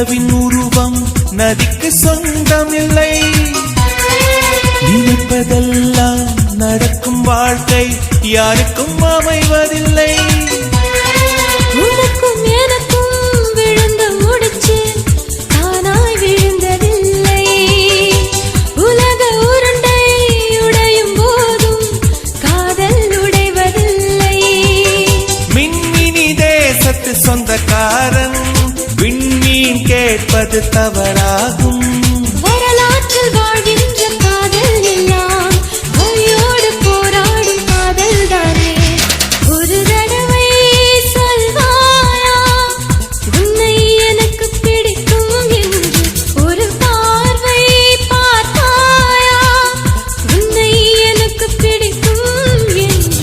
நிலவின் உருவம் நதிக்கு சொந்தமில்லை. நினைப்பதெல்லாம் நடக்கும் வாழ்க்கை யாருக்கும் அமைவதில்லை. உனக்கும் எனக்கும் விழுந்த முடிச்சு தானாய் விழுந்ததில்லை. உலக உருண்டை உடையும் போதும் காதல் உடைவதில்லை. மின்மினி தேசத்து சொந்தக்காரன் விண்மீன் கேட்பது தவறாகும். வரலாற்றில் வாழ்கின்ற காதல் எல்லாம் வழியோடு போராடும் காதல் தானே. ஒரு தடவை சொல்வாயா உன்னை எனக்கு பிடிக்கும் என்று. ஒரு பார்வை பார்த்தாயா உன்னை எனக்கு பிடிக்கும் என்று.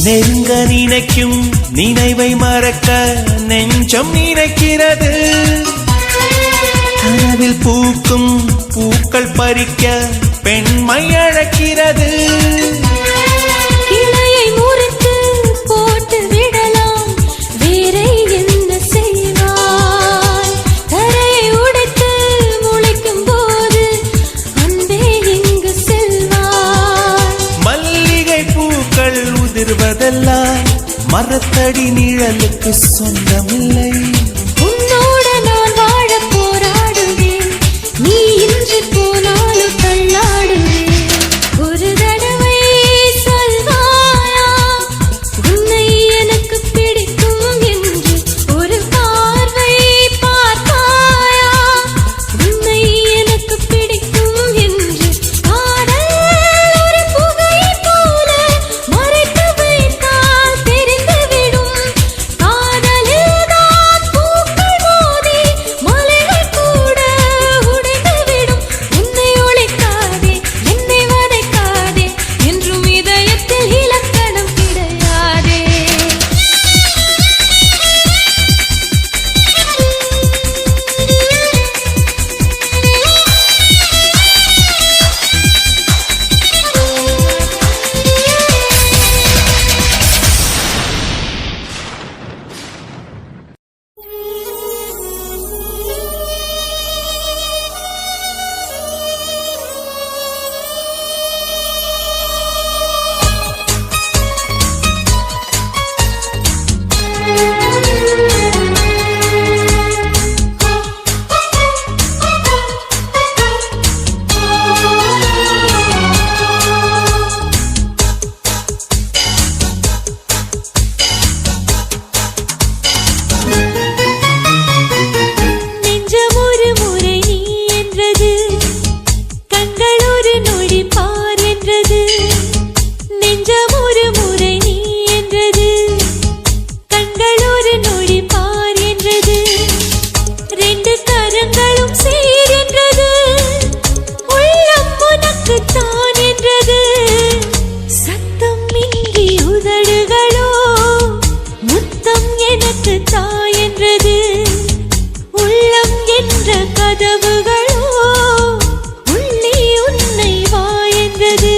நெருங்க நினைக்கும் நினைவை மறக்க நெஞ்சம் நினைக்கிறது. கனவில் பூக்கும் பூக்கள் பறிக்க பெண்மை அழைக்கிறது. கிளையை முறித்து போட்டு விடலாம் வேறே என்ன செய்வாய். தரையை உடைத்து முளைக்கும் போது அன்பே இங்கு செல்வாய். மல்லிகை பூக்கள் உதிர்வதெல்லாம் மரத்தடி நிழலுக்கு சொந்தமில்லை. உன்னோட நான் வாழ போராடுவேன், நீ இன்றி போனாலும் தள்ளாடுவேன். ஒரு தடவை சொல்வாயா உன்னை எனக்கு பிடிக்கும் என்று. ஒரு பார்வை பார்த்தாயா உன்னை எனக்கு பிடிக்கும் என்று. காதல் ஒரு புகை போல மறைத்து வைத்தால் தெரிந்துவிடும். காதலில் தான் பூக்கள் மோதி மலைகள் கூட உடைந்துவிடும். உன்னை ஒழிக்காதே என்னை வதைக்காதே என்றும் இதயத்தில் இலக்கணம் கிடையாதே. நெஞ்சம் ஒரு முறை நீ என்றது, கண்கள் ஒரு நொடி பார் என்றது. நெஞ்சம் ஒரு முறை நீ என்றது, கண்கள் ஒரு நொடி பார் என்றது. ரெண்டு கரங்களும் சேர் என்றது, உள்ளம் உனக்கு தான் என்றது. சத்தம் இன்றி உதடுகளோ முத்தம் எனக்கு தாய் என்றது. உள்ளம் என்ற கதவுகளோ உள்ளே உன்னை வா என்றது.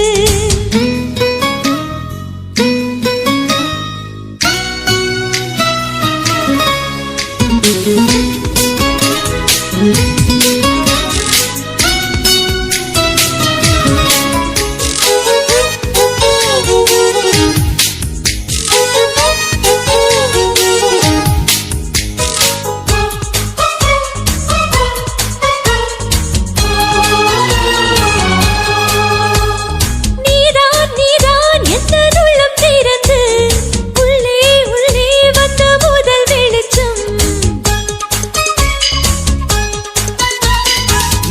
நீதான் நீதான் எந்த உள்ளம் திறந்து உள்ளே உள்ளே வந்த முதல் வெளிச்சம்.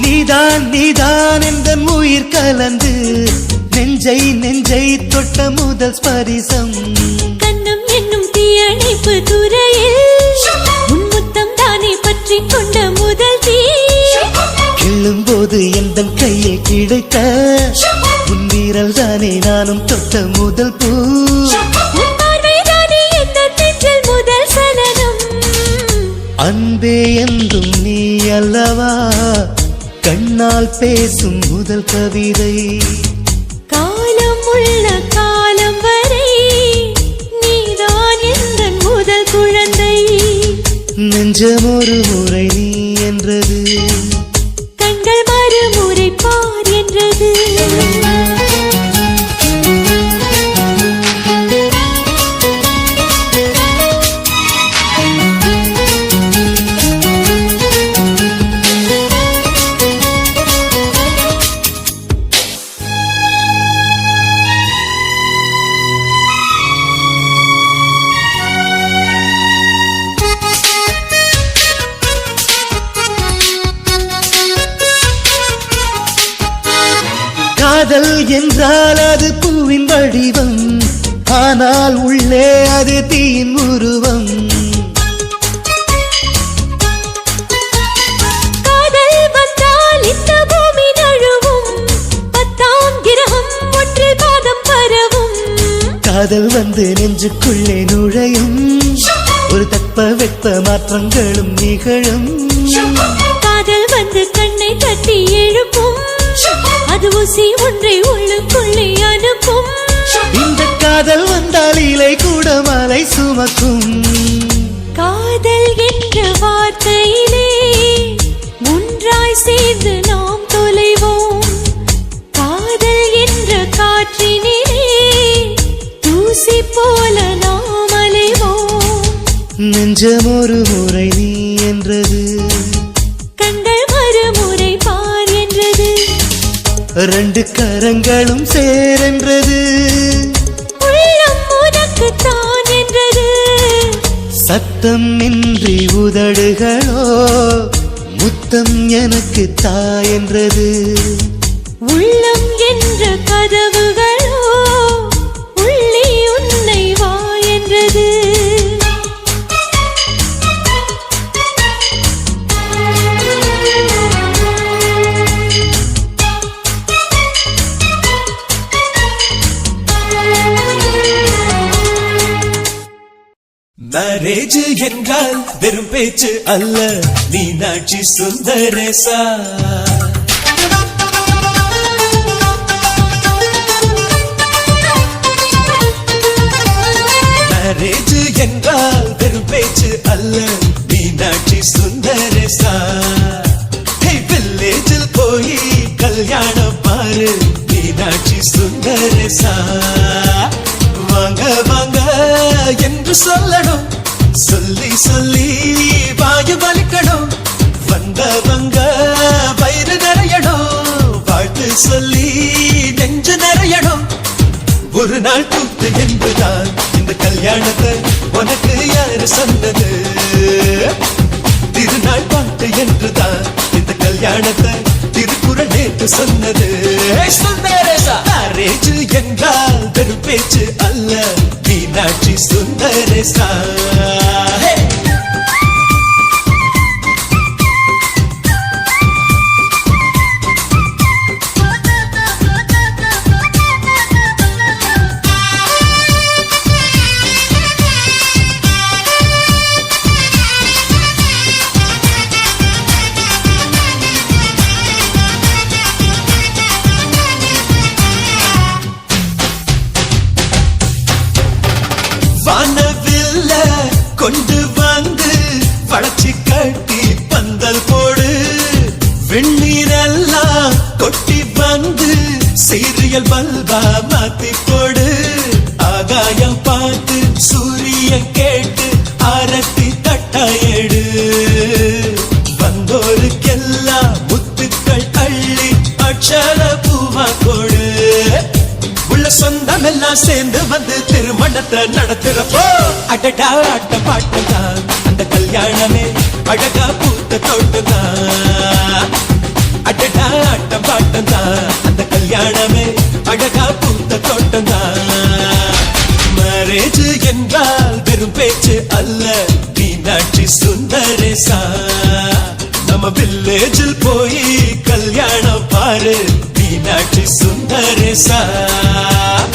நீதான் நீதான் எந்த உயிர் கலந்து நெஞ்சை நெஞ்சை தொட்ட முதல் ஸ்பரிசம். கண்ணம் என்னும் தீயணைப்பு துறையில் உன் முத்தம் தானே பற்ற கிடைக்க உன் வீரல் தானே நானும் தொட்ட முதல் பூ உன் பார்வைதானே எந்த நெஞ்சில் முதல் சலனம் அன்பே என்றும் நீ அல்லவா கண்ணால் பேசும் முதல் கவிதை காலம் உள்ள காலம் வரை நீதான் எந்த முதல் குழந்தை நெஞ்சம் ஒரு முறை நீ என்றது கண்கள் மறுமுறை பார் என்றது காதல் என்றால் அது பூவின் வடிவம் ஆனால் உள்ளே அது தீயின் உருவம் காதல் வந்தால் இந்த பூமி நழுவும் 10ஆம் கிரகம் ஒன்றில் பாதம் பரவும் காதல் வந்து நெஞ்சுக்குள்ளே நுழையும் ஒரு தட்ப வெப்ப மாற்றங்களும் நிகழும் காதல் வந்து கண்ணை தட்டி எழுப்பும் அது ஊசி ஒன்றை உள்ளுக்குள்ளே அனுப்பும் இந்த காதல் வந்தால் இலை கூட மலை சுமக்கும் காதல் என்ற வார்த்தையிலே ஒன்றாய் சேர்ந்து நாம் தொலைவோம் காதல் என்ற காற்றினிலே தூசி போல நாம் அலைவோம் நெஞ்சம் ஒரு முறை நீ என்றது கண்கள் மறுமுறை பார் என்றது ரெண்டு கரங்களும் சேரென்றது உள்ளம் உனக்கு தான் என்றது சத்தம் இன்றி உதடுகளோ முத்தம் எனக்கு தாயென்றது உள்ளம் என்ற கதவுகளோ உள்ளே உன்னை வா என்றது மேரேஜ் என்றால் வெறும் பேச்சு அல்ல மீனாட்சி சுந்தரேசா மேரேஜ் என்றால் வெறும் பேச்சு அல்ல மீனாட்சி சுந்தரேசா வில்லேஜில் போய் கல்யாணம் பாரு மீனாட்சி சுந்தரேசா வாங்க வாங்க என்று சொல்லணும் சொல்லி சொல்லி வாயு வலிக்கணும் வந்தவங்க வயிறு நிறையணும் வாழ்த்து சொல்லி நெஞ்சு நிறையணும் ஒரு நாள் கூத்து என்புதான் இந்த கல்யாணத்தை உனக்கு யாரு சொன்னது திருநாள் பாட்டு என்றுதான் இந்த கல்யாணத்தை திருக்குறள் நேற்று சொன்னது மேரேஜ் என்றால் வெறும் பேச்சு அல்ல மீனாட்சி சுந்தரேசா வானவில்ல கொண்டு வந்து வளர்ச்சி கட்டி பந்தல் போடு வெண்ணீரெல்லாம் கொட்டி வந்து சீரியல் பல்பா மாத்தி போடு ஆகாயம் பார்த்து சூரியன் கேட்டு ஆரத்தி தட்டாயடு வந்தோருக்கெல்லாம் முத்துக்கள் அள்ளி அட்சர பூவா கொடு சொந்தம் எல்லாம் சேர்ந்து வந்து திருமணத்தை நடத்துறப்போ அடடா ஆட்ட பாட்டுதான் அந்த கல்யாணமே அழகா பூத்த தோட்டதான் அடடா ஆட்ட பாட்டுதான் அந்த கல்யாணமே அழகா பூத்த தோட்டதான் மேரேஜ் என்றால் வெறும் பேச்சு அல்ல மீனாட்சி சுந்தரேசா நம்ம வில்லேஜில் போய் கல்யாணம் பாரு சுந்தரேசா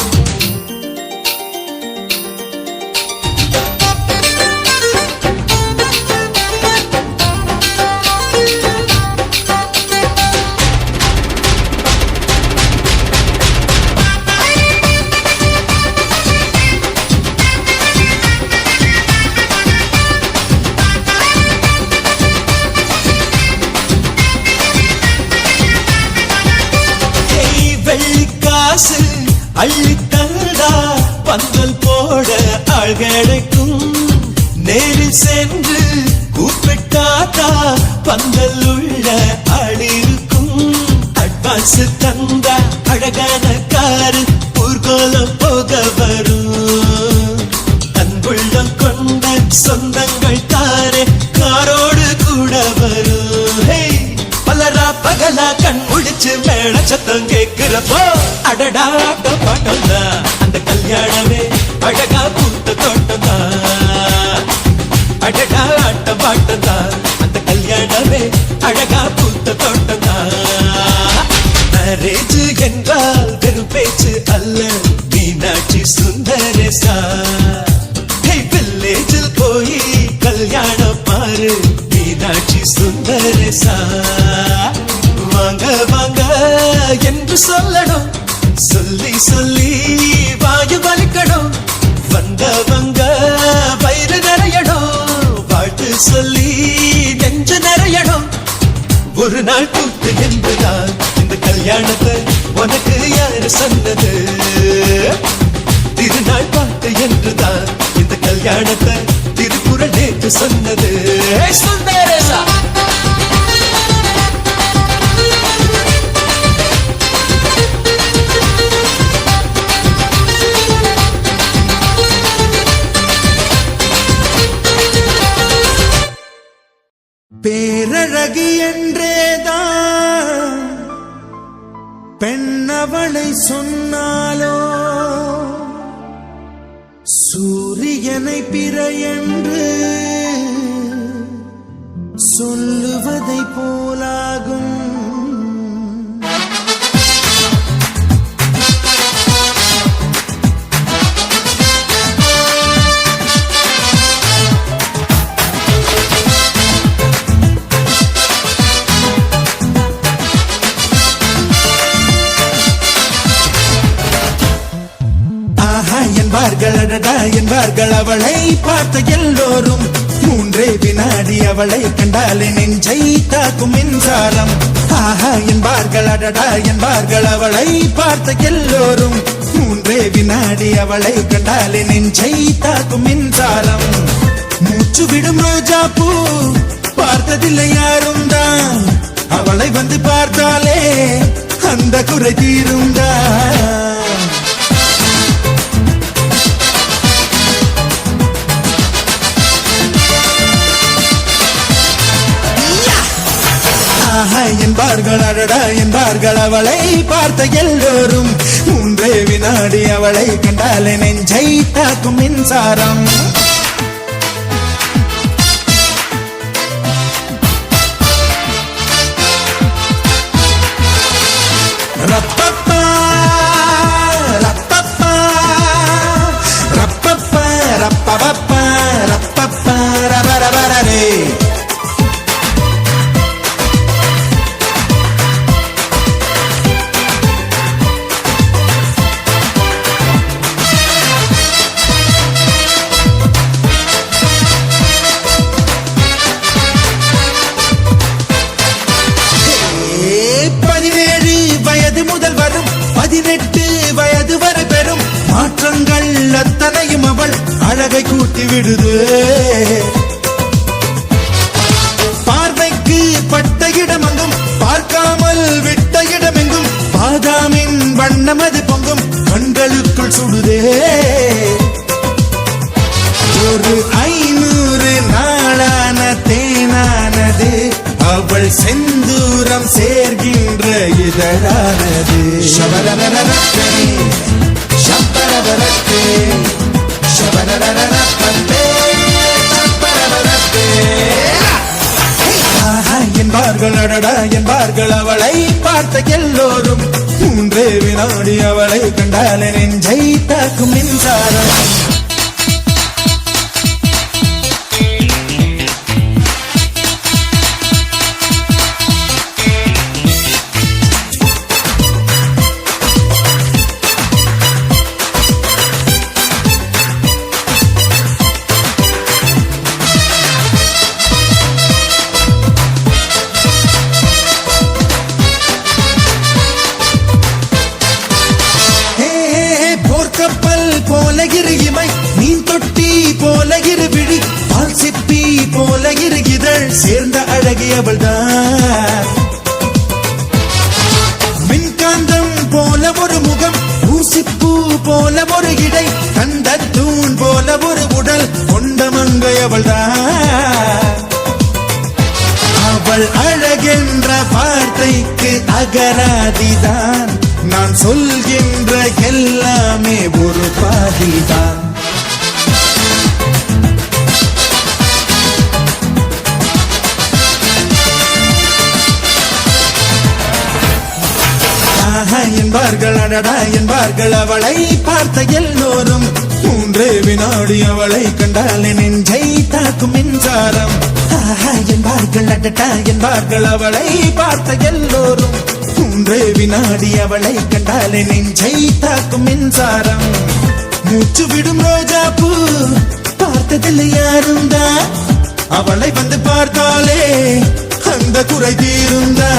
வெள்ளிக்காசு அள்ளி தந்தா பந்தல் போட ஆள் கிடைக்கும் நேரில் சென்று கூப்பிட்டாத்தா பந்தல் உள்ள ஆள் இருக்கும் அட்வான்ஸ் தந்தா அழகான காரு ஊர்கோலம் போக வரும் அன்புள்ளம் கொண்ட சொந்தங்கள் தாரே காரோடு கூட வரும் பலரா பகலா கண் முடிச்சு மேல சத்தம் கேட்கிறப்போ அடடா பாட்டம் தான் அந்த கல்யாணமே அழகா பூத்த தோட்டம் தான் அடடா ஆட்டம் பாட்டம் தான் அந்த கல்யாணமே அழகா பூத்த தோட்டம் தான் மேரேஜ் என்றால் வெறும் பேச்சு அல்ல மீனாட்சி சுந்தரேசா வில்லேஜில் போய் கல்யாணம் பாரு மீனாட்சி சுந்தரேசா வாங்க வாங்க என்று சொல்லணும் சொல்லி சொல்லி வாயு வலிக்கணும் வந்தவங்க வயிறு நிறையணும் வாழ்த்து சொல்லி நெஞ்சு நிறையணும் ஒரு நாள் கூத்து என்புதான் இந்த கல்யாணத்தை உனக்கு யாரு சொன்னது திருநாள் பாட்டு என்றுதான் இந்த கல்யாணத்தை திருக்குறள் நேற்று சொன்னது சுந்தரேசா பேரழகி என்றேதான் பெண்ணவளை சொன்னாலோ சூரியனை பிற என்று சொல்லுவதை போலாகும் என்பார்கள் அவளை பார்த்த எல்லோரும் மூன்றே வினாடி அவளை கண்டாலே நெஞ்சை தாக்கும் மின்சாரம் ஆஹா என்பார்கள் அடடா என்பார்கள் அவளை பார்த்த எல்லோரும் மூன்றே வினாடி அவளை கண்டாலே நெஞ்சை தாக்கும் மின்சாரம் மூச்சு விடும் ரோஜா பூ பார்த்ததில்லை யாரும் தான் அவளை வந்து பார்த்தாலே அந்த குறை தீருந்தான் என்பார்கள் அடடா என்பார்கள் அவளை பார்த்த எல்லோரும் மூன்றே வினாடி அவளை கண்டாலே நெஞ்சை தாக்கும் மின்சாரம் ரப்பப்பா ரப்பப்பா ரப்பப்பா ரப்பப்பா ரப்பப்பா ரபரபரே அத்தனையும் அவள் அழகை கூட்டி விடுது பார்வைக்கு பட்ட இடமெங்கும் பார்க்காமல் விட்ட இடமெங்கும் பாதாமின் வண்ணம் அது பொங்கும் கண்களுக்குள் சுடுதே ஒரு 500 நாளான தேனானது அவள் செந்தூரம் சேர்கின்ற இதழானது ஷபரரரரே ஷபரரரரே ஷபரரரரே என்பார்கள் அடடா என்பார்கள் அவளை பார்த்த எல்லோரும் மூன்றே வினாடி அவளை கண்டாலே நெஞ்சை தாக்கும் மின்சாரம். போல இருமை மீன் தொட்டி போல இருவிழி பால் சிப்பி போல இருகிதழ் சேர்ந்த அழகியவள் தான். மின்காந்தம் போல ஒரு முகம் ஊசிப்பூ போல ஒரு இடை கண்ட தூண் போல ஒரு உடல் கொண்ட மங்கையவள் தான். அவள் அழகென்ற வார்த்தைக்கு அகராதிதான். நான் சொல்கின்ற எல்லாமே ஒரு பாதிதான். என்பார்கள் அடடா என்பார்கள் அவளை பார்த்த எல்லோரும். மூன்றே வினாடி அவளை கண்டாலே நெஞ்சை தாக்கும் மின்சாரம். என்பார்கள் அடடா என்பார்கள் அவளை பார்த்த எல்லோரும். மூன்றே வினாடி அவளை கண்டாலே நெஞ்சை தாக்கும் மின்சாரம். மூச்சு விடும் ரோஜா பூ பார்த்ததில்லை யாரும் தான். அவளை வந்து பார்த்தாலே அந்த குறை தீருந்தா.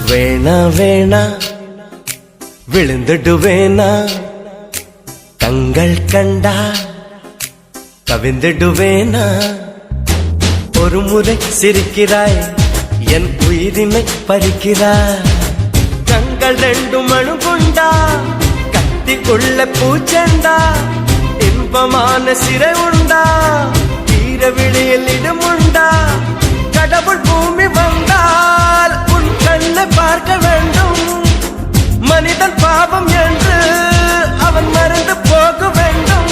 வேணா வேணா விழுந்துடுவேனா கண்கள் கண்டா கவிந்துடுவேனா. ஒரு முறை சிரிக்கிறாய் என் உயிரினை பறிக்கிறாய். கண்கள் ரெண்டும் அணுகுண்டா கத்திக்குள்ள பூச்செண்டா. இன்பமான சிறை உண்டா வீர விழியில் இடமுண்டா. கடவுள் பூமி வந்தால் உன் கண்ணை பார்க்க வேண்டும். மனிதன் பாவம் என்று அவன் மறந்து போக வேண்டும்.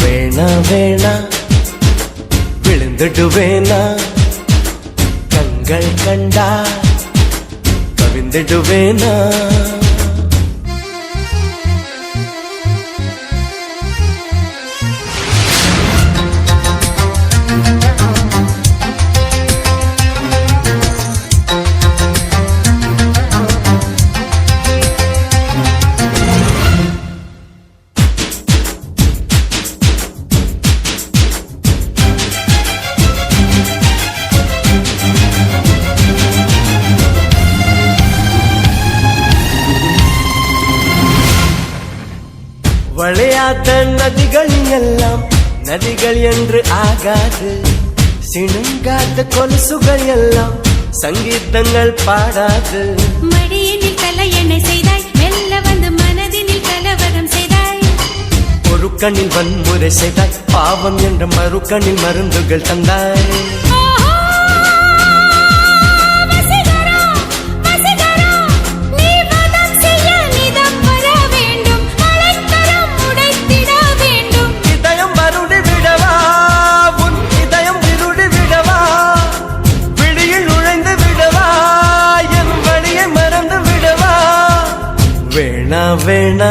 வேணா வேணா விழுந்துடுவேனா கண்கள் கண்டா கவிந்துடுவேனா. வளையாத நதிகள் எல்லாம் நதிகள் என்று ஆகாது. சிணுங்காத கொலுசுகள் எல்லாம் சங்கீதங்கள் பாடாது. மடியினில் தலையணை செய்தாய் மெல்ல வந்து மனதினில் கலவரம் செய்தாய். ஒரு கண்ணில் வன்முறை செய்தாய் பாவம் என்ற மறு கண்ணில் மருந்துகள் தந்தாய். வேணா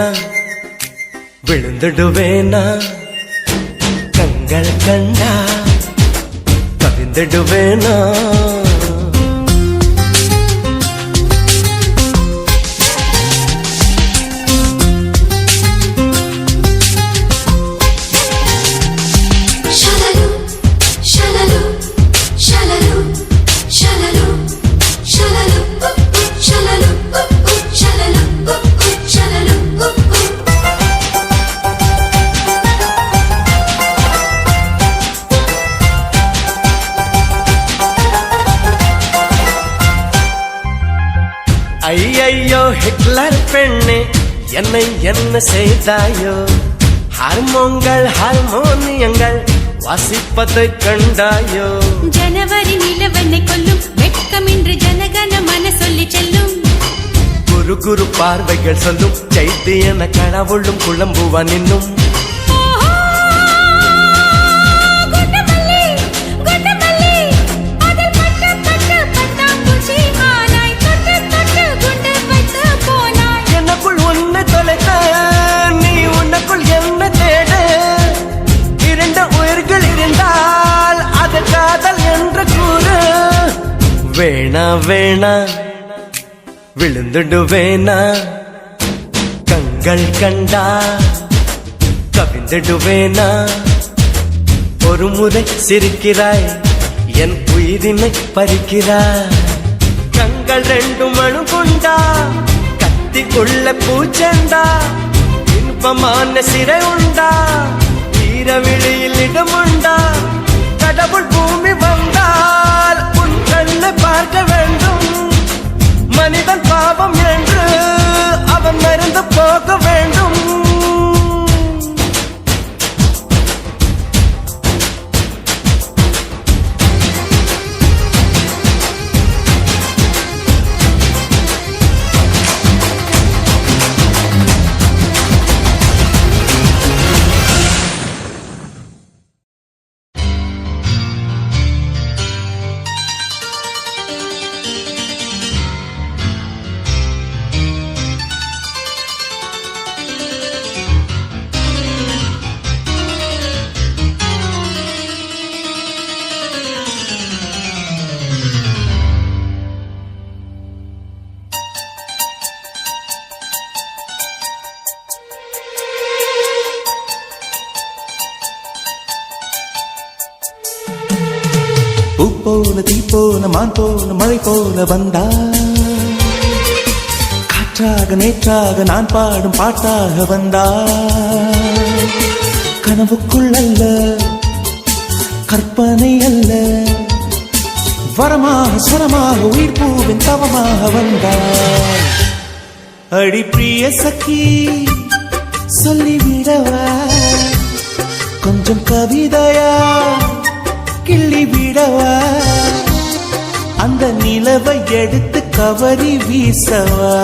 விழுந்துடுவேனா கண்கள் கண்டா கவிந்துடுவேனா. ஐயையோ ஹிட்லர் பெண்ணே என்னை என்ன செய்தாயோ ஹார்மோனியங்கள் வாசிப்பதை கண்டாயோ ஜனவரி நிலவனை கொல்லும் வெட்கமின்றி ஜனகன மன சொல்லி செல்லும் குரு குரு பார்வைகள் சொல்லும் சைத்தியன கடவுளும் குழம்புவான் இன்னும் எனக்குள் உன்னை தொலைத்த நீ உனக்குள் என்ன தேட இரண்ட உயிர்கள் இருந்தால் அது காதல் என்று கூறு வேணா வேணா விழுந்துடுவேனா கண்கள் கண்டா கவிழ்ந்துடுவேனா ஒரு முறை சிரிக்கிறாய் என் உயிரினை பறிக்கிறாய் கண்கள் ரெண்டு மணு கொண்டா கத்திக்குள்ள பூச்செண்டா இன்பமான சிறை உண்டா ஈரவிழியில் இடமுண்டா கடவுள் பூமி வந்தால் உன் கண்ணை பார்க்க வேண்டும் மனிதன் பாவம் என்று அவன் மறந்து போக வேண்டும் பூ போல தீ போல மான் போல மழை போல வந்தா காற்றாக நேற்றாக நான் பாடும் பாட்டாக வந்தா கனவுக்குள் அல்ல கற்பனை அல்ல வரமாக ஸ்வரமாக உயிர் பூவின் தவமாக வந்தாள் அடி பிரிய சखी சொல்லிவிடவா கொஞ்சம் கவிதையா கிள்ளி விடவா அந்த நிலவை எடுத்து கவரி வீசவா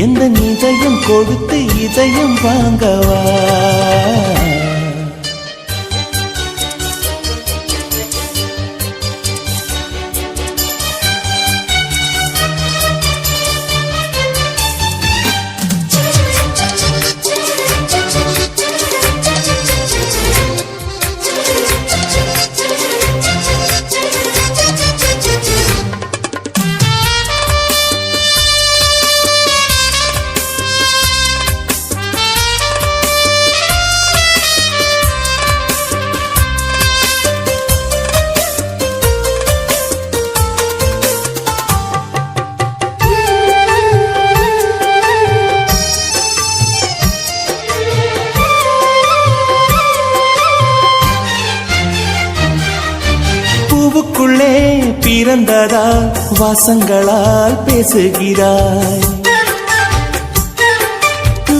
எந்த இதயம் கொடுத்து இதயம் வாங்கவா பூவுக்குள்ளே பிறந்ததால் வாசங்களால் பேசுகிறாய்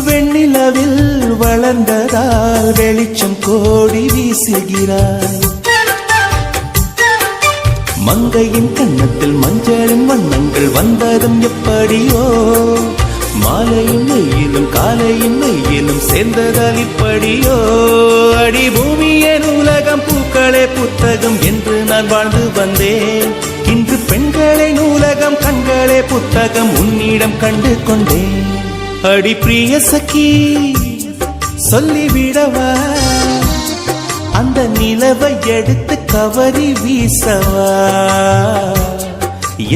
வெண்ணிலவில் வளர்ந்ததால் வெளிச்சம் கோடி வீசுகிறாய் மங்கையின் கன்னத்தில் மஞ்சளின் வண்ணங்கள் வந்ததும் எப்படியோ மாலையின் வெயிலும் காலையின் வெயிலும் சேர்ந்ததால் இப்படியோ அடி பூமியே நூலகம் பூக்களே புத்தகம் என்று நான் வாழ்ந்து வந்தேன் இன்று பெண்களே நூலகம் கண்களே புத்தகம் உன்னிடம் கண்டு கொண்டேன் அடி பிரிய சखी சொல்லிவிடவா அந்த நிலவை எடுத்து கவரி வீசவா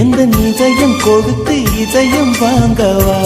எந்த இதயம் கொடுத்து இதயம் வாங்கவா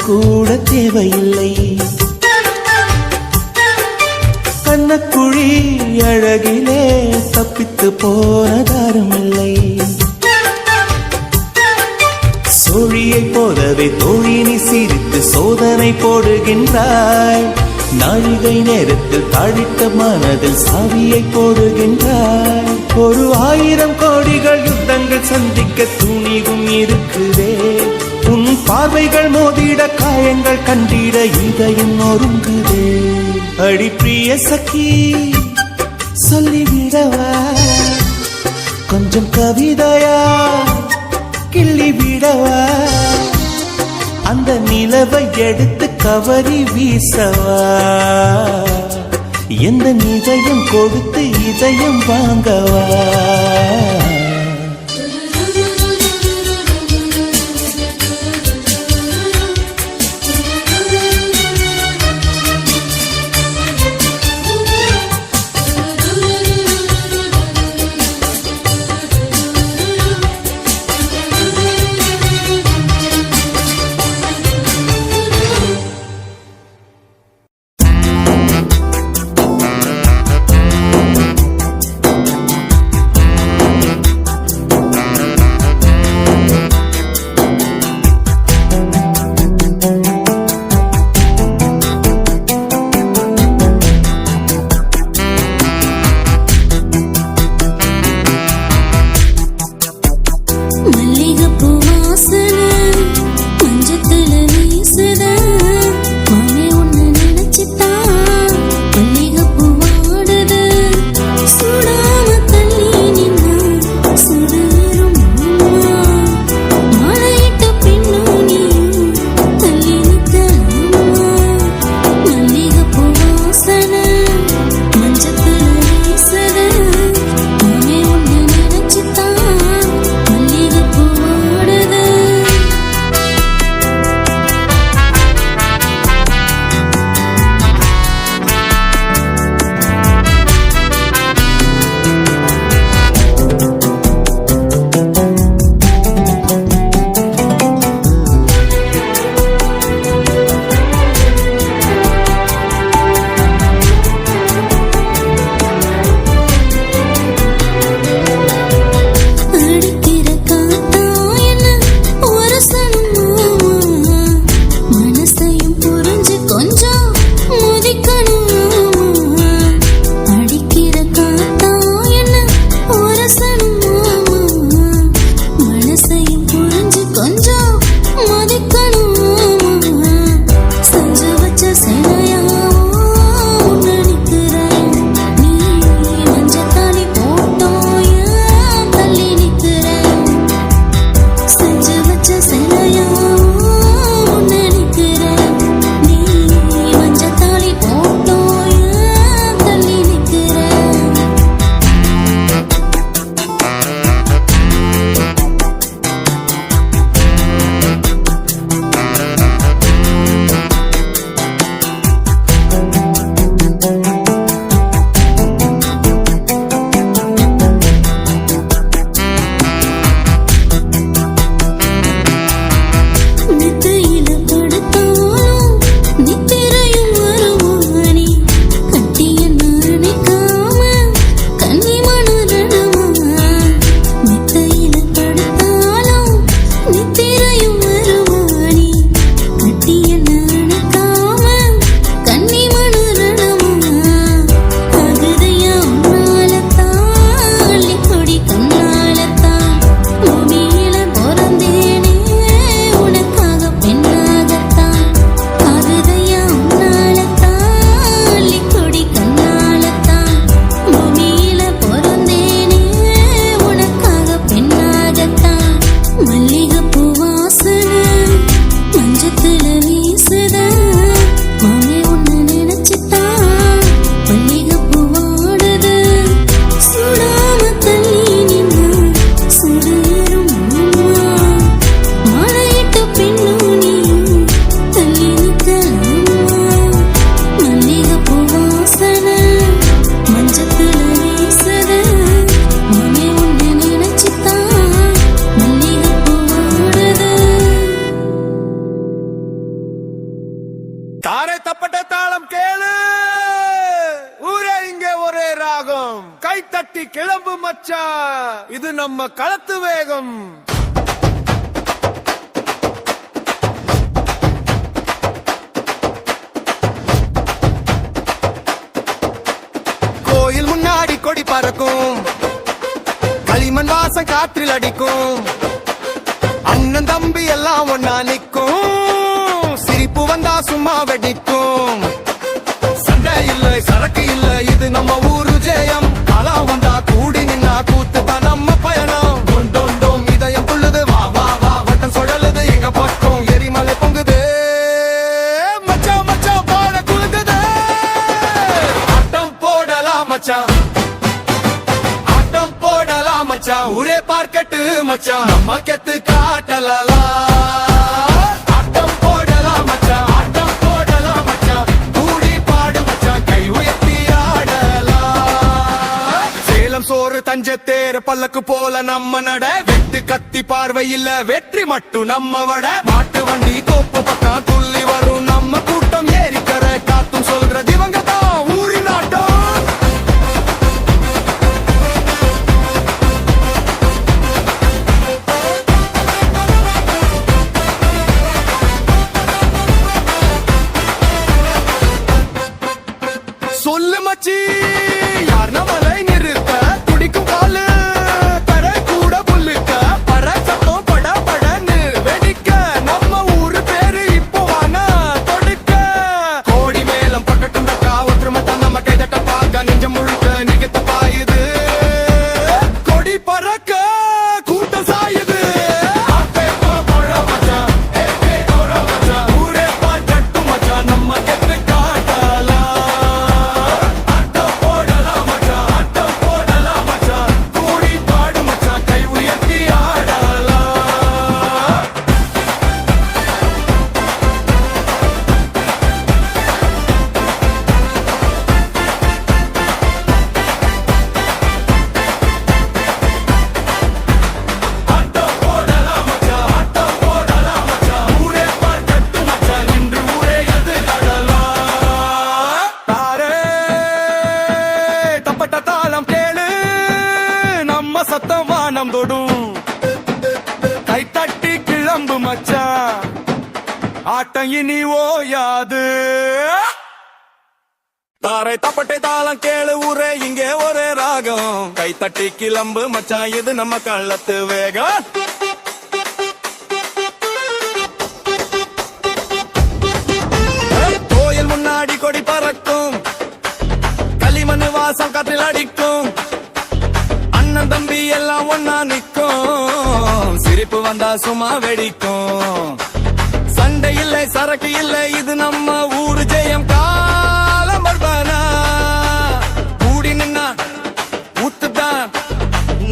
கூட தேவையில்லை. கண்ணக்குழி அழகிலே தப்பித்து போனதாருமில்லை. சோழியைப் போலவே தோழினி சிரித்து சோதனை போடுகின்றாய். நாழிகை நேரத்தில் தாழித்த மனதில் சாவியை போடுகின்றாய். 1000 கோடிகள் யுத்தங்கள் சந்திக்க துணிவும் இருக்குதே. உன் பார்வைகள் மோதிட காயங்கள் கண்டிட இதயம் நொறுங்குதே. அடி பிரிய சखी சொல்லிவிடவா கொஞ்சம் கவிதையா கிள்ளி விடவா. அந்த நிலவை எடுத்து கவரி வீசவா. எந்த இதயம் கொடுத்து இதயம் வாங்கவா. ராகம் கை தட்டி கிளம்பு மச்சான் இது நம்ம களத்து வேகம் கோயில் முன்னாடி கொடி பறக்கும் களிமண் வாசம் காற்றில் அடிக்கும் அண்ணன் தம்பி எல்லாம் ஒன்னா நிக்கும் சிரிப்பு வந்தா சும்மா வெடிக்கும் சண்டை இல்ல சரக்கு இல்ல இது நம்ம ஊரு ஜெயம் காலம் வந்தா கூடி நின்னா கூத்து தான் நம்ம பயணம் டோம் இதயம் துள்ளுது வா வா வா வட்டம் சுழலுது எங்க பக்கம் எரிமலை பொங்குது மச்சான் மச்சான் பாட குலுங்குது ஆட்டம் போடலாம் மச்சான் ஆட்டம் போடலாம் மச்சான் ஊரே பார்க்கட்டு மச்சான் நம்ம கெத்து காட்டலாம் ஆட்டம் போடலாம் மச்சான் ஆட்டம் போடலாம் மச்சான் கூடி பாடு மச்சான் கை உயர்த்தி ஆடலாம் சேலம் சோறு தஞ்சை தேர் பல்லக்கு போல நம்ம நட வெட்டு கத்தி பார்வை இல்ல வெற்றி மட்டும் நம்ம வட மாட்டு வண்டி தோப்பு பக்கம் துள்ளி வரும் நம்ம கூட்டம் ஏறிக்கர காத்தும் சொல்றது இவங்க தான் ஊரின் ஆட்டம் சொல்லு மச்சி யார் நம்மளை நிறுத்த துடிக்கும் காலு பற கூட புல்லுக்க பற சத்தம் பட படன்னு வெடிக்க நம்ம ஊரு பேரு இப்போ வானா தொடுக்க கோடி மேலம் பக்கட்டும் தக்கா ஒற்றுமை தான் நம்ம கைதட்ட பார்க்க நெஞ்சம் முழுக்க நிகழ்த்த பாயுது கொடி பறக்க கூட்டம் சாயுது ஊரே பாட்டும் மச்சான் நம்ம கெத்து காட்டலாம் சத்தம் வானம் தொடும் கை தட்டி கிளம்பு மச்சான் ஆட்டம் இனி ஓயாது தாரை தப்பட்டை தாளம் கேளு ஊரே இங்கே ஒரே ராகம் கை தட்டி கிளம்பு மச்சான் இது நம்ம கள்ளத்து வேகம் கோயில் முன்னாடி கொடி பறக்கும் களிமண் வாசம் காற்றில் அடிக்கும் அண்ணன் தம்பி எல்லாம் ஒன்னா நிக்கும் சிரிப்பு வந்தா சும்மா வெடிக்கும் சண்டை இல்லை சரக்கு இல்லை இது நம்ம ஊரு ஜெயம் காலம் பர்பானா கூடி நின்னா ஊத்துதான்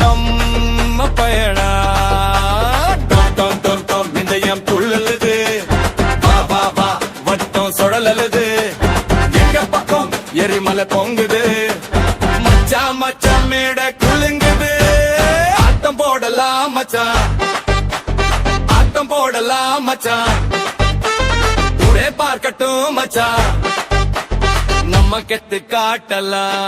நம்ம பயணா நிந்தயம் துள்ளலுது வா வா வா வட்டம் சுழலலுது எங்க பக்கம் எரிமலை பொங்குது மச்சான் மச்சான் மேட குலுங்குது ஆட்டம் போடலாம் மச்சான் ஆட்டம் போடலாம் மச்சான் ஊரே பார்க்கட்டும் மச்சான் நம்ம கெத்து காட்டலாம்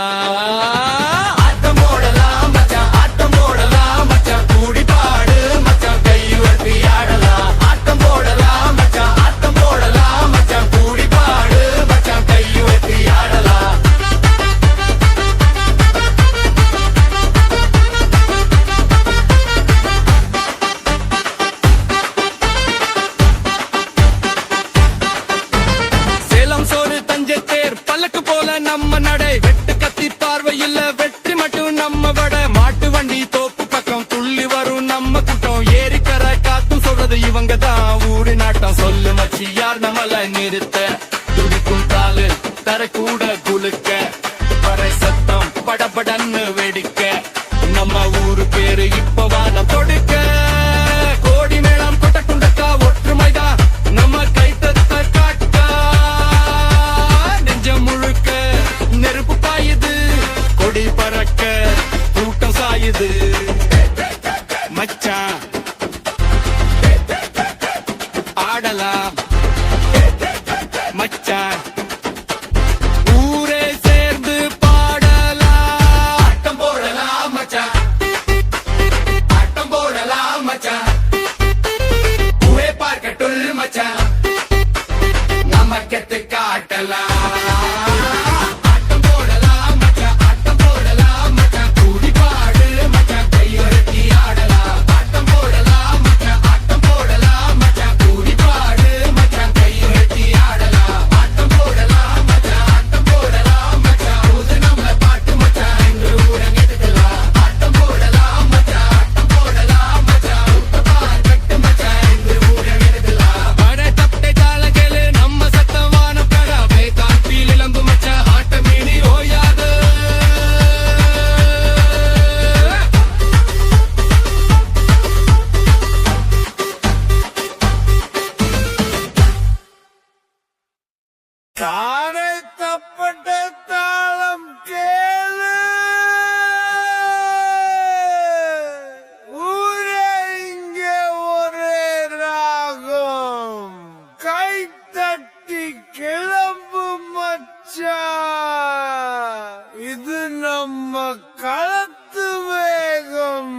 ஆட்டம் போடலாம் மச்சான் ஆட்டம் போடலாம் மச்சான் கூடி பாடு மச்சான் கை உயர்த்தி ஆடலாம் ஆட்டம் போடலாம் மச்சான் ஆட்டம் போடலாம் மச்சான் கூடி பாடு மச்சான் கை உயர்த்தி ஆடலாம் சேலம் சோறு தஞ்சை தேர் பல்லக்கு போல நம்ம நடை வெட்டு கத்தி பார்வை இல்ல நம்ம களத்து வேகம்.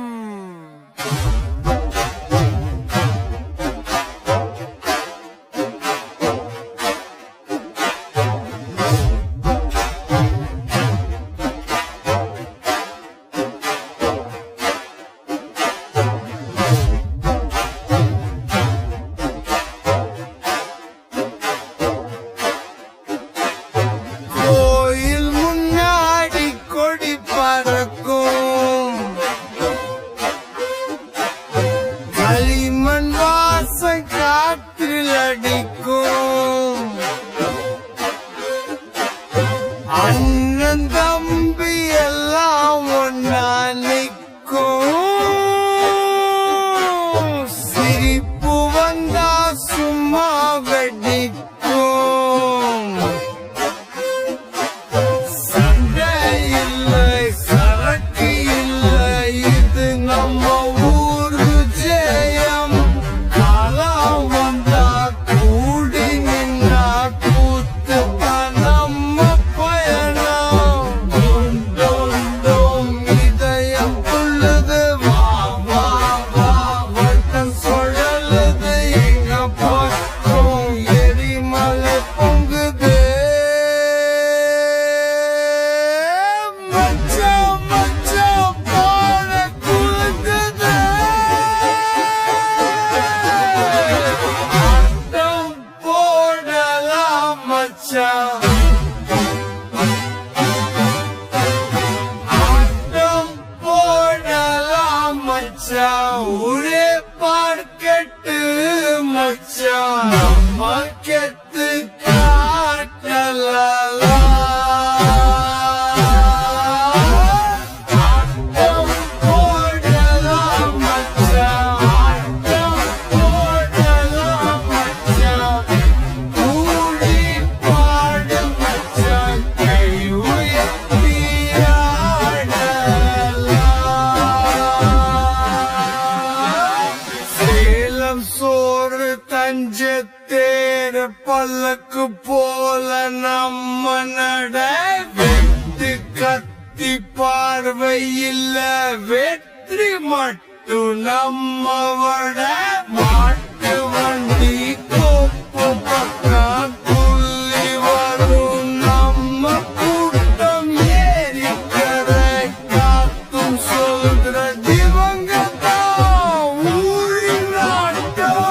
கோயில் முன்னாடி கொடி பறக்கும், களிமண் வாசம் காற்றில் அடிக்கும், அண்ணன் தம்பி எல்லாம் ஒன்னா நிற்கும், சிரிப்பு வந்தா சும்மா வெடிக்கும். சண்டை இல்லை, சரக்கு இல்லை, இது நம்ம ஊரு ஜெயம். காலம் வந்தா கூடி நின்னா கூத்து நம்ம பயணம். டோம் டோம் டோம் இதயம் துள்ளுது, வா வா வா வட்டம் சுழலுது, எங்க பக்கம் எரிமலை பொங்குது. மச்சான் மச்சான் பாட குலுங்குது, ஆட்டம் போடலாம் மச்சான், ஆட்டம் போடலாம் மச்சான், ஊரே பார்க்கட்டு மச்சான், மக்கத்து காட்டலாம். ஆட்டம் போடலாம் மச்சான், ஆட்டம் போடலாம் மச்சான், கூடி பாடு மச்சான், கை உயர்த்தி ஆடலாம். சேலம் சோறு தஞ்சத்தேர் பல்லக்கு போல நம்ம நட, வெட்டு கத்தி பார்வை இல்ல, வெற்றி மட்டும் நம்மவட. மாட்டு வண்டி கோப்பு பக்கம் துள்ளி வரும், நம்ம கூட்டம் ஏறிக்கரை காத்தும் சொல்ற திவங்க தான் ஊரின் நாட்டம்.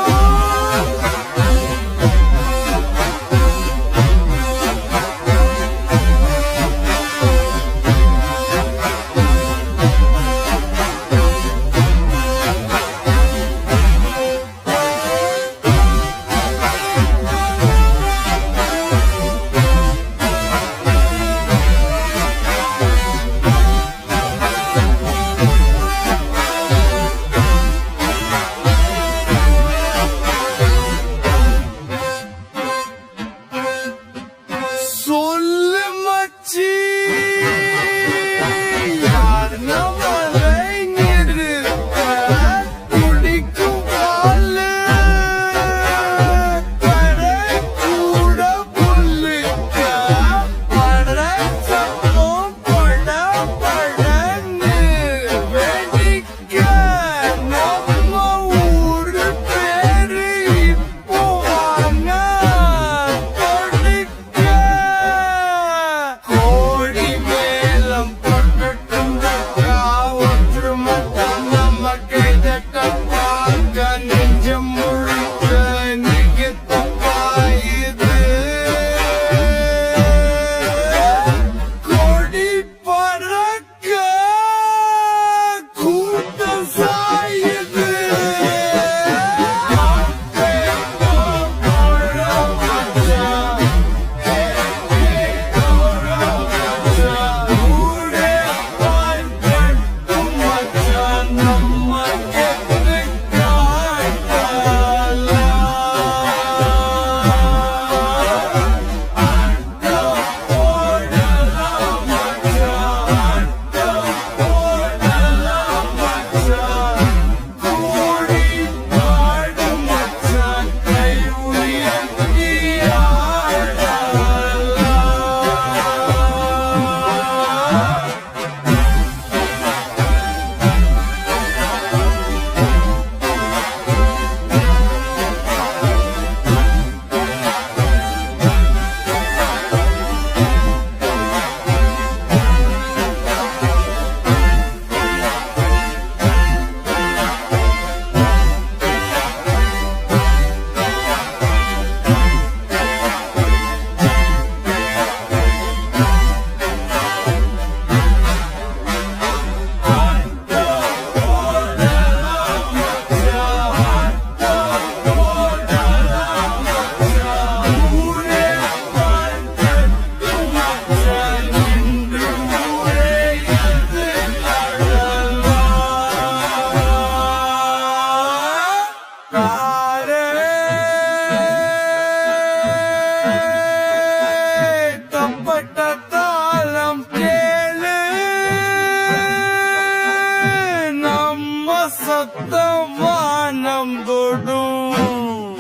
சத்தம் வானம் தொடும்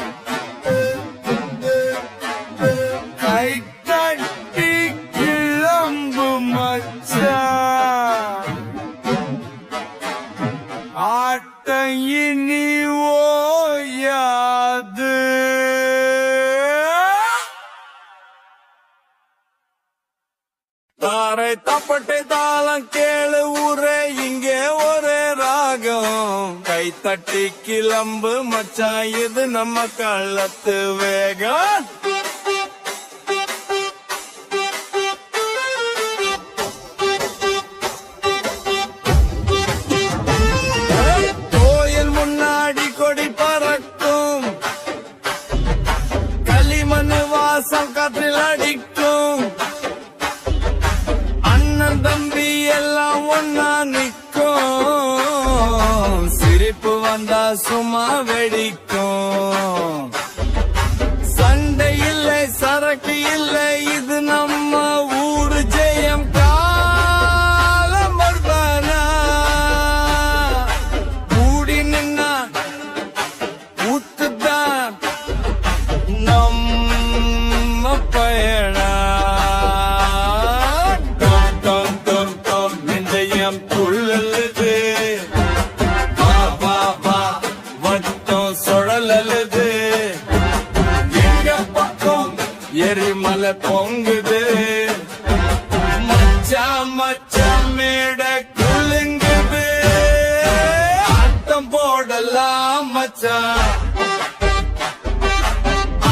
கை தட்டி கிளம்பு மச்சான் ஆட்டம் இனி ஓயாது தாரை தப்பட்டை தாளம் கேளு ஊரே இங்கே ஒரே ராகம் கை தட்டி கிளம்பு மச்சான் இது நம்ம கள்ளத்து வேகம் கோயில் முன்னாடி கொடி பறக்கும் களிமண் வாசம் காற்றில் அடிக்கும் அண்ணன் தம்பி எல்லாம் ஒன்னா நிக்கும் சிரிப்பு வந்தா சும்மா வெடிக்கும் சண்டை இல்லை சரக்கு இல்லை இது நம்ம ஊரு ஜெயம் காலம் வருவானா கூடி நின்னா ஊத்துதான் நம்ம பயணா நெஞ்சையம் துள்ளலுது வா வா வா வட்டம் சுழலலுது எங்க பக்கம் எரிமலை பொங்குது மச்சான் மச்சான் மேட குலுங்குது ஆட்டம் போடலாம் மச்சான்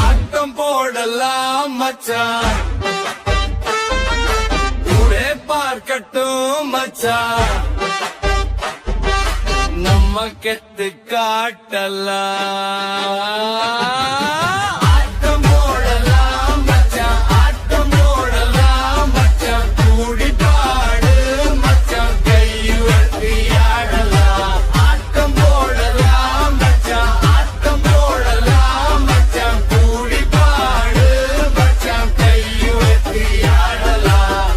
ஆட்டம் போடலாம் மச்சான் ஊரே பார்க்கட்டும் மச்சான் நம்ம கெத்து காட்டலாம் ஆட்டம் போடலாம் மச்சான் ஆட்டம் போடலாம் மச்சான் கூடி பாடு மச்சான் கையுயர்த்தி ஆடலாம் ஆட்டம் போடலாம் மச்சான் ஆட்டம் போடலாம் மச்சான் கூடி பாடு மச்சான் கையுயர்த்தி ஆடலாம்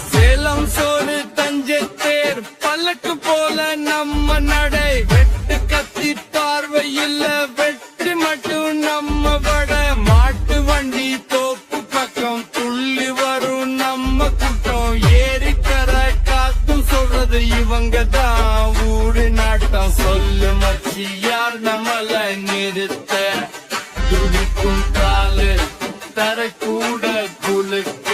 சேலம் சோறு தஞ்சை தேர் பல்லக்கு போல நம்ம நடை வெட்டு கத்தி பார்வை இல்ல வெற்றி மட்டும் நம்ம வட மாட்டு வண்டி தோப்பு பக்கம் துள்ளி வரும் நம்ம கூட்டம் ஏரிக்கர காத்தும் சொல்றது இவங்க தான் ஊரு நாட்டம் சொல்லு மச்சி யார் நம்மள நிறுத்த துடிக்கும் காலு தர கூட குலுக்க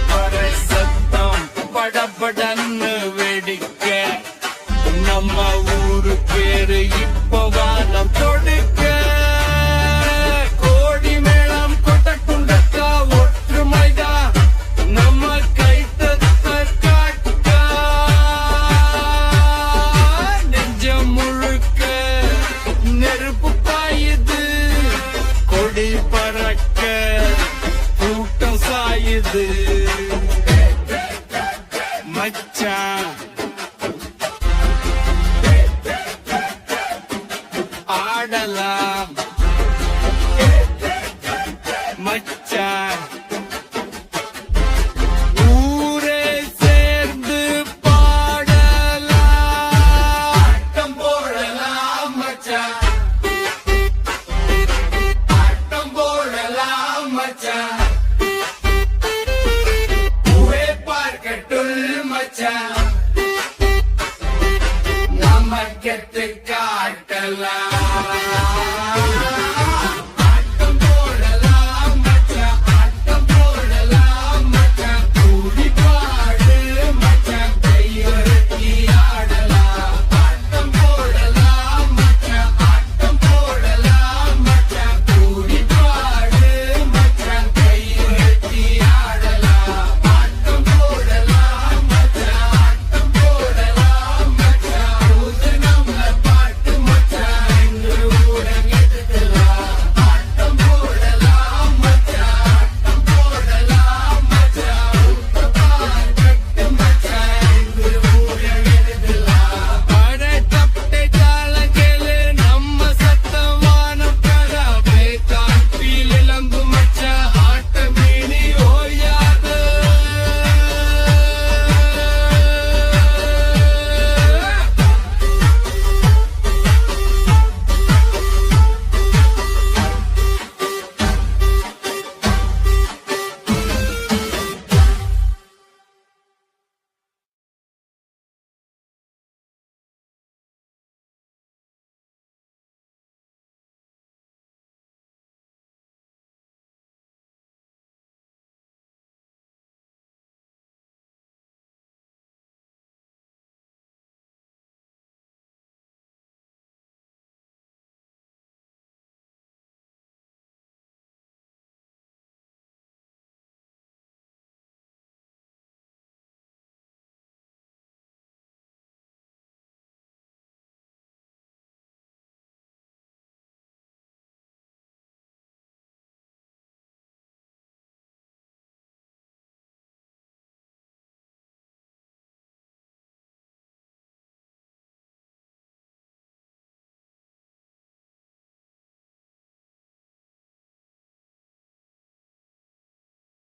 பறை சத்தம் படபடன்னு வெடிக்க நம்ம ஊரு பேரு இப்ப வானம் தொடுக்க கோடி மேளம் கொட்ட குண்டக்கா ஒற்றுமைதான் நம்ம கைத்தத்த காட்ட நெஞ்சம் முழுக்க நெருப்பு பாயுது கொடி பறக்க கூட்டம் சாயுது